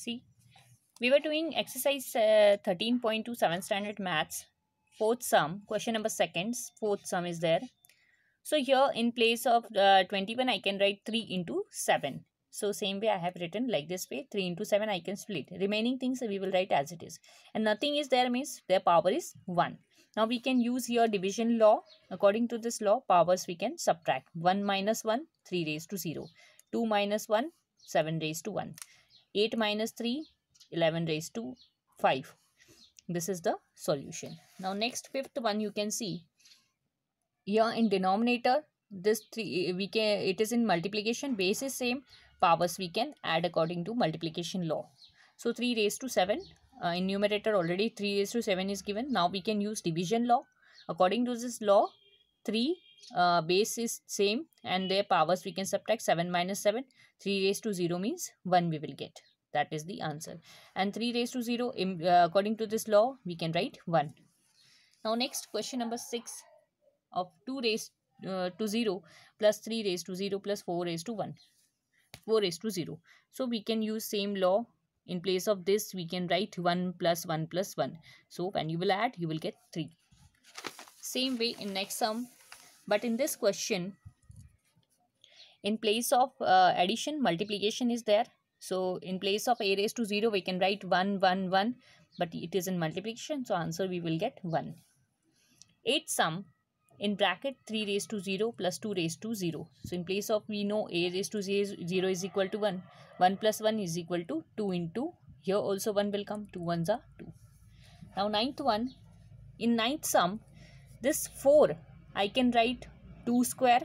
See, we were doing exercise 13.2 7th standard maths, fourth sum, question number seconds, fourth sum is there. So here in place of 21, I can write 3 into 7. So same way I have written like this way, 3 into 7 I can split. Remaining things we will write as it is. And nothing is there means their power is 1. Now we can use here division law. According to this law, powers we can subtract. 1 minus 1, 3 raised to 0. 2 minus 1, 7 raised to 1. 8 minus 3, 11 raised to 5. This is the solution. Now next fifth one you can see. Here in denominator, this 3 we can, it is in multiplication, base is same, powers we can add according to multiplication law. So 3 raised to 7, in numerator already 3 raised to 7 is given. Now we can use division law. According to this law, 3 base is same and their powers we can subtract. 7 minus 7, 3 raised to 0 means 1 we will get. That is the answer. And 3 raised to 0, according to this law, we can write 1. Now next question number 6 of 2 raised to 0 plus 3 raised to 0 plus 4 raised to 1. 4 raised to 0. So we can use same law. In place of this, we can write 1 plus 1 plus 1. So when you will add, you will get 3. Same way in next sum. But in this question, in place of addition, multiplication is there. So in place of a raised to 0, we can write 1, 1, 1. But it is in multiplication. So answer we will get 1. 8th sum. In bracket 3 raised to 0 plus 2 raised to 0. So in place of we know a raised to 0 is equal to 1. 1 plus 1 is equal to 2 into. Here also 1 will come. 2 ones are 2. Now 9th one. In 9th sum, this 4 I can write 2 square.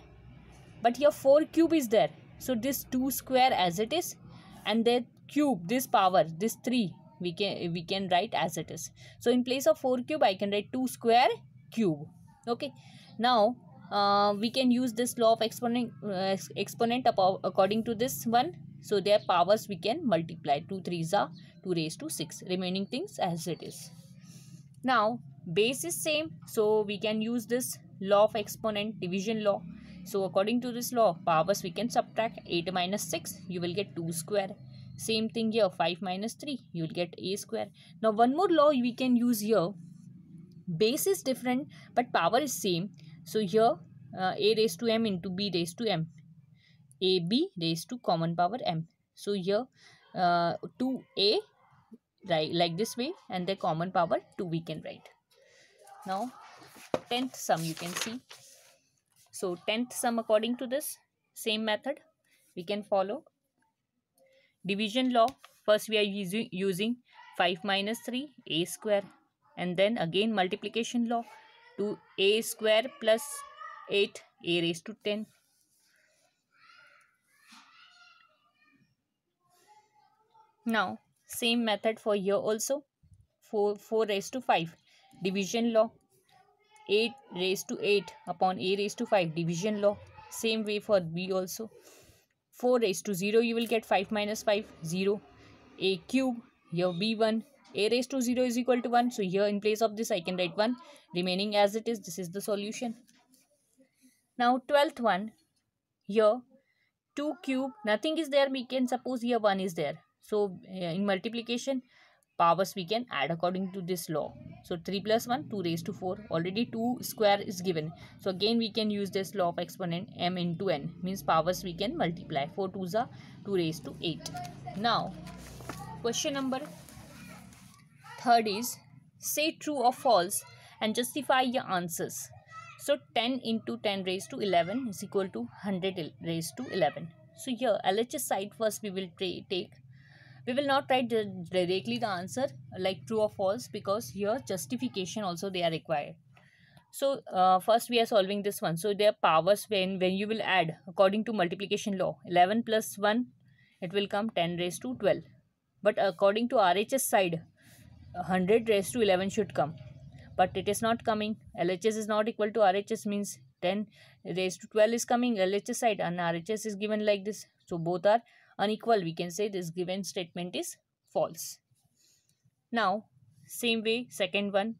But here 4 cube is there. So this 2 square as it is. And the cube, this power, this 3 we can write as it is. So in place of 4 cube I can write 2 square cube. Okay. Now we can use this law of exponent according to this one. So their powers we can multiply. 2 3s are 2 raised to 6. Remaining things as it is. Now base is same. So we can use this law of exponent, division law. So according to this law, powers we can subtract. 8 minus 6, you will get 2 square. Same thing here, 5 minus 3, you will get a square. Now one more law we can use here. Base is different but power is same. So here a raised to m into b raised to m. ab raised to common power m. So here 2a, right, like this way, and the common power 2 we can write. Now 10th sum you can see. So 10th sum according to this same method we can follow. Division law. First we are using 5 minus 3 a square. And then again multiplication law, 2a square plus 8 a raised to 10. Now same method for here also, 4 raised to 5, division law. 8 raised to 8 upon a raised to 5, division law. Same way for b also. 4 raised to 0 you will get 5 minus 5, 0. A cube, here b1. A raised to 0 is equal to 1. So here in place of this I can write 1. Remaining as it is. This is the solution. Now 12th one. Here 2 cube. Nothing is there. We can suppose here 1 is there. So in multiplication, powers we can add according to this law. So 3 plus 1, 2 raised to 4. Already 2 square is given. So again we can use this law of exponent, m into n. Means powers we can multiply. 4 2s are 2 raised to 8. Now question number 3rd is, say true or false and justify your answers. So 10 into 10 raised to 11 is equal to 100 raised to 11. So here LHS side first we will take. We will not write directly the answer like true or false, because here justification also they are required. So first we are solving this one. So their powers when you will add according to multiplication law, 11 plus 1 it will come 10 raised to 12. But according to RHS side, 100 raised to 11 should come, but it is not coming. LHS is not equal to RHS, means 10 raised to 12 is coming LHS side and RHS is given like this. So both are unequal. We can say this given statement is false. Now same way second one,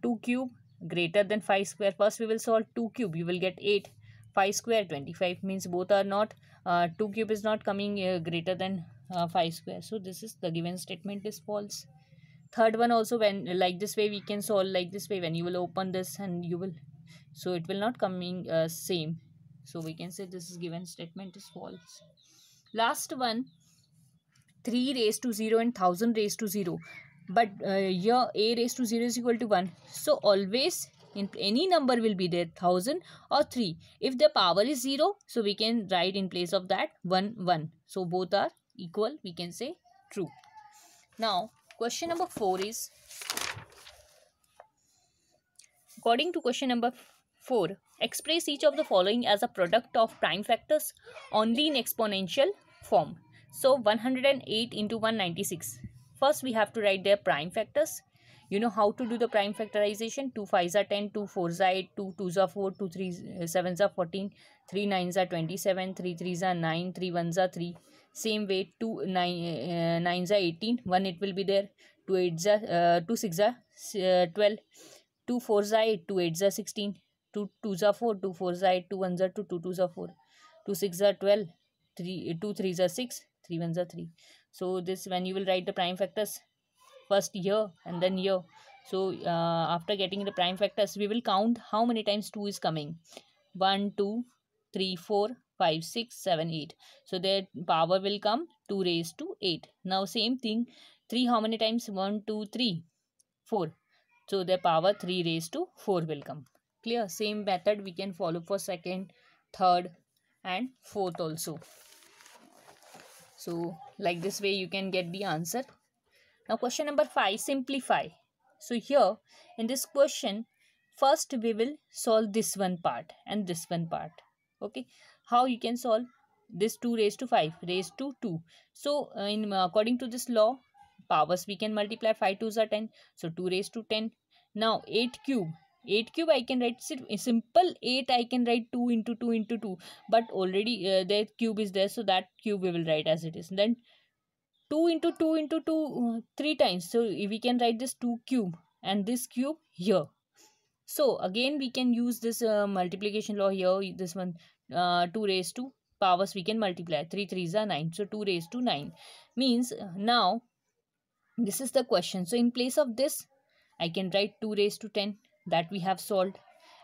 2 cube greater than 5 square. First we will solve 2 cube, you will get 8. 5 square 25, means both are not 2 cube is not coming greater than 5 square. So this is the given statement is false. Third one also, when like this way we can solve like this way, when you will open this and you will, so it will not coming same. So we can say this is given statement is false. Last one, 3 raised to 0 and 1000 raised to 0, but here a raised to 0 is equal to 1. So always in any number will be there 1000 or 3. If the power is 0, so we can write in place of that 1 1. So both are equal, we can say true. Now question number 4 is, according to question number 4, express each of the following as a product of prime factors only in exponential form. So 108 into 196. First we have to write their prime factors. You know how to do the prime factorization. 2 5s are 10, 2 4s are 8, 2 2s are 4, 2 7s are 14, 3 9s are 27, 3 3s are 9, 3 1s are 3. Same way 2 9s are 18, 1 it will be there. 2 8s are 2 6s are 12, 2 4s are 8, 2 8s are 16, 2 2s are 4, 2 4s are 8, 2 1s are 2, 2 2s are 4, 2 6s are 12, 2 3s are 6, 3 1s are 3. So this, when you will write the prime factors, first here and then here. So after getting the prime factors, we will count how many times 2 is coming. 1 2 3 4 5 6 7 8. So their power will come 2 raised to 8. Now same thing, 3 how many times? 1 2 3 4. So their power 3 raised to 4 will come. Clear? Same method we can follow for second, third and fourth also. So like this way you can get the answer. Now question number 5, simplify. So here in this question, first we will solve this one part and this one part. Okay, how you can solve this? 2 raised to 5 raised to 2. So in according to this law, powers we can multiply. 5 2s are 10, so 2 raised to 10. Now 8 cube, 8 cube I can write simple 8, I can write 2 into 2 into 2, but already their cube is there, so that cube we will write as it is. Then 2 into 2 into 2 3 times, so we can write this 2 cube and this cube here. So again we can use this multiplication law here. This one 2 raised to, powers we can multiply. 3 3s are 9, so 2 raised to 9 means now this is the question. So in place of this I can write 2 raised to 10, that we have solved,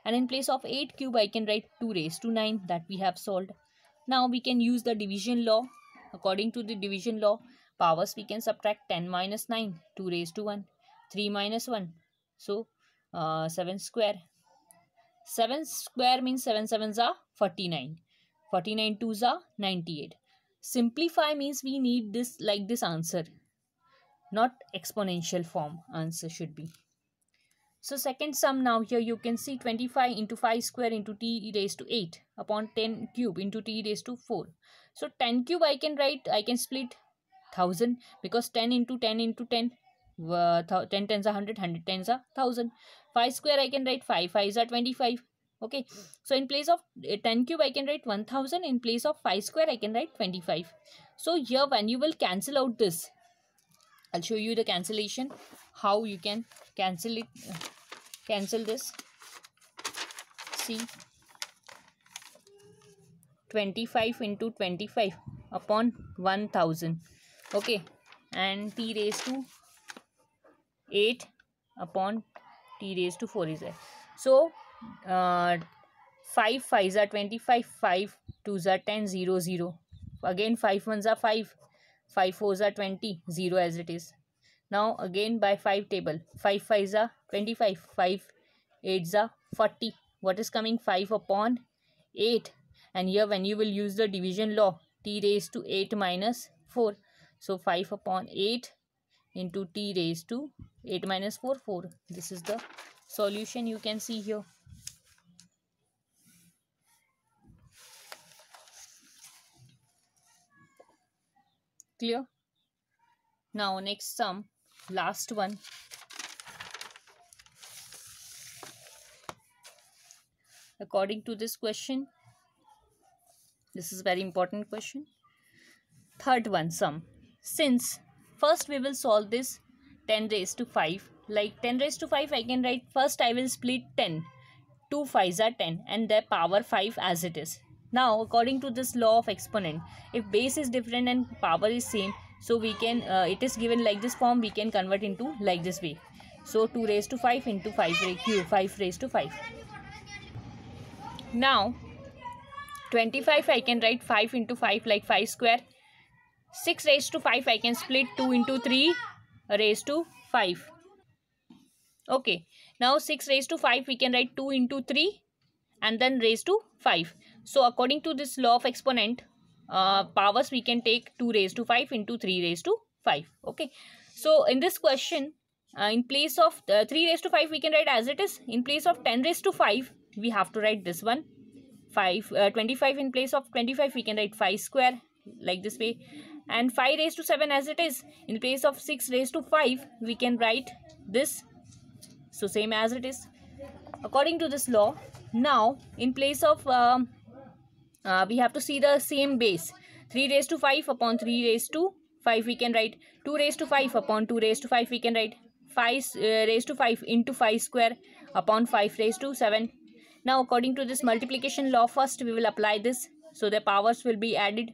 and in place of 8 cube I can write 2 raised to 9, that we have solved. Now we can use the division law. According to the division law, powers we can subtract. 10 minus 9, 2 raised to 1, 3 minus 1, so 7 square. 7 square means 7 7s are 49, 49 2s are 98. Simplify means we need this like this answer, not exponential form answer should be. So second sum, now here you can see 25 into 5 square into t raised to 8 upon 10 cube into t raised to 4. So 10 cube I can write, I can split 1000, because 10 into 10 into 10, 10 tens are 100, 100 tens are 1000. 5 square I can write 5 5s are 25. Okay, so in place of 10 cube I can write 1000, in place of 5 square I can write 25. So here when you will cancel out this, I'll show you the cancellation, how you can cancel it, cancel this. See, 25 into 25 upon 1000. Okay, and t raised to 8 upon t raised to 4 is there. So 5 5s are 25, 5 2s are 10, 0 0. Again 5 1s are 5, 5 4s are 20, 0 as it is. Now again by 5 table, 5 5s are 25, 5 8s are 40. What is coming? 5 upon 8. And here when you will use the division law, t raised to 8 minus 4. So 5 upon 8 into t raised to 8 minus 4, 4. This is the solution you can see here. Clear? Now next sum, last one. According to this question, this is very important question. Third one, sum. Since first we will solve this 10 raised to 5. Like 10 raised to 5 I can write, first I will split 10. 2 5s are 10 and their power 5 as it is. Now according to this law of exponent, if base is different and power is same, so we can it is given like this form, we can convert into like this way. So 2 raised to 5 into 5 raised to 5. Now 25 I can write 5 into 5 like 5 square. 6 raised to 5 I can split 2 into 3 raised to 5. Okay, now 6 raised to 5 we can write 2 into 3 and then raised to 5. So according to this law of exponent, powers we can take 2 raised to 5 into 3 raised to 5. Okay, so in this question, in place of 3 raised to 5 we can write as it is. In place of 10 raised to 5 we have to write this one. 25 in place of 25 we can write 5 square like this way, and 5 raised to 7 as it is. In place of 6 raised to 5 we can write this, so same as it is according to this law. Now in place of we have to see the same base. 3 raised to 5 upon 3 raised to 5 we can write. 2 raised to 5 upon 2 raised to 5 we can write. 5 raised to 5 into 5 square upon 5 raised to 7. Now according to this multiplication law, first we will apply this, so the powers will be added.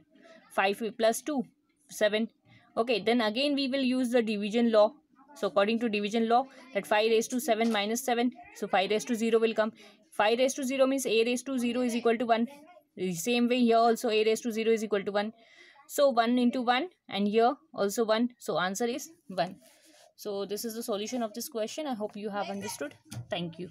5 plus 2, 7. Okay, then again we will use the division law. So according to division law, that 5 raised to 7 minus 7, so 5 raised to 0 will come. 5 raised to 0 means a raised to 0 is equal to 1. The same way here also a raised to 0 is equal to 1. So 1 into 1, and here also 1. So answer is 1. So this is the solution of this question. I hope you have understood. Thank you.